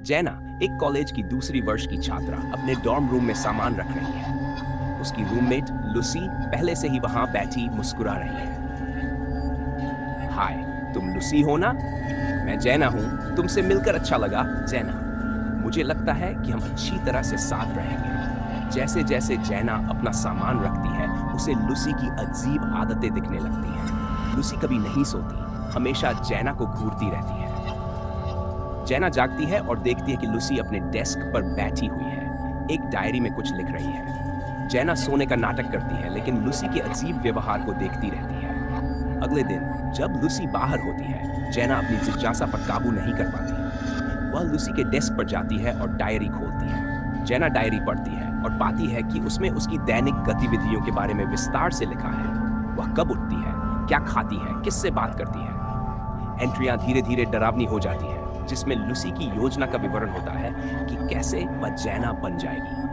जैना एक कॉलेज की दूसरी वर्ष की छात्रा अपने डॉर्म रूम में सामान रख रही है। उसकी रूममेट लुसी पहले से ही वहां बैठी मुस्कुरा रही है। हाय, तुम लुसी हो ना? मैं जैना हूँ। तुमसे मिलकर अच्छा लगा, जैना। मुझे लगता है कि हम अच्छी तरह से साथ रहेंगे। जैसे जैसे जैना अपना सामान रखती है, उसे लुसी की अजीब आदतें दिखने लगती हैं। लुसी कभी नहीं सोती, हमेशा जैना को घूरती रहती है। जैना जागती है और देखती है कि लुसी अपने डेस्क पर बैठी हुई है, एक डायरी में कुछ लिख रही है। जैना सोने का नाटक करती है, लेकिन लुसी के अजीब व्यवहार को देखती रहती है। अगले दिन जब लुसी बाहर होती है, जैना अपनी जिज्ञासा पर काबू नहीं कर पाती। वह लुसी के डेस्क पर जाती है और डायरी खोलती है। जैना डायरी पढ़ती है और पाती है कि उसमें उसकी दैनिक गतिविधियों के बारे में विस्तार से लिखा है। वह कब उठती है, क्या खाती है, किससे बात करती है। एंट्रियां धीरे धीरे डरावनी हो जाती है, जिसमें लुसी की योजना का विवरण होता है कि कैसे वह जैना बन जाएगी।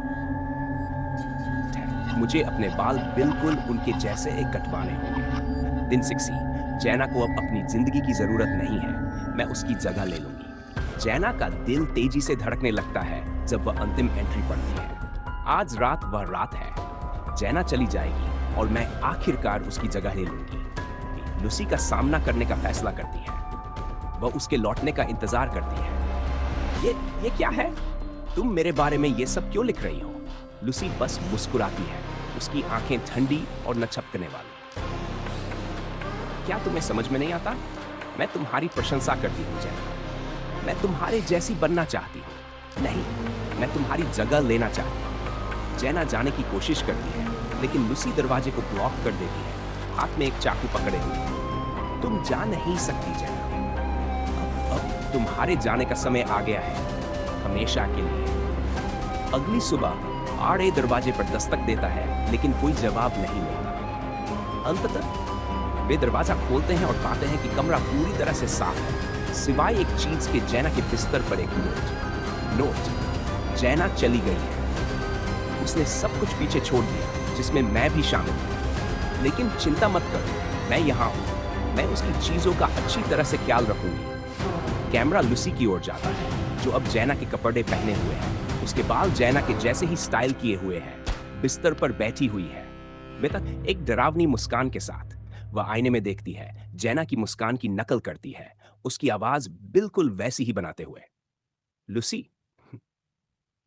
मुझे अपने बाल बिल्कुल उनके जैसे कटवाने होंगे। दिन 6। जैना को अब अपनी जिंदगी की जरूरत नहीं है, मैं उसकी जगह ले लूंगी। जैना का दिल तेजी से धड़कने लगता है जब वह अंतिम एंट्री पढ़ती है। आज रात वह रात है। जैना चली जाएगी और मैं आखिरकार उसकी जगह ले लूंगी। लुसी का सामना करने का फैसला करती है। वह उसके लौटने का इंतजार करती है। ये क्या है? तुम मेरे बारे में ये सब क्यों लिख रही हो? लुसी बस मुस्कुराती है, उसकी आंखें ठंडी और न छपकने वाली। क्या तुम्हें समझ में नहीं आता? मैं तुम्हारी प्रशंसा करती हूँ जैना। मैं तुम्हारे जैसी बनना चाहती हूँ, नहीं, मैं तुम्हारी जगह लेना चाहती हूँ। जैना जाने की कोशिश करती है, लेकिन लुसी दरवाजे को ब्लॉक कर देती है, हाथ में एक चाकू पकड़े हुए। तुम जा नहीं सकती जैना। अब तुम्हारे जाने का समय आ गया है, हमेशा के लिए। अगली सुबह आड़े दरवाजे पर दस्तक देता है, लेकिन कोई जवाब नहीं मिलता। अंततः वे दरवाजा खोलते हैं और पाते हैं कि कमरा पूरी तरह से साफ है, सिवाय एक चीज के। जैना के बिस्तर पर एक नोट। जैना चली गई है। उसने सब कुछ पीछे छोड़ दिया, जिसमें मैं भी शामिल हूं। लेकिन चिंता मत करो, मैं यहां हूं। मैं उसकी चीजों का अच्छी तरह से ख्याल रखूंगी। कैमरा लुसी की ओर जाता है, जो अब जैना के कपड़े पहने हुए है। उसके बाल जैना के जैसे ही स्टाइल किए हुए हैं। बिस्तर पर बैठी हुई है, बेतक एक डरावनी मुस्कान के साथ। वह आईने में देखती है, जैना की मुस्कान की नकल करती है, उसकी आवाज बिल्कुल वैसी ही बनाते हुए। लुसी,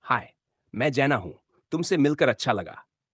हाय, मैं जैना हूं। तुमसे मिलकर अच्छा लगा।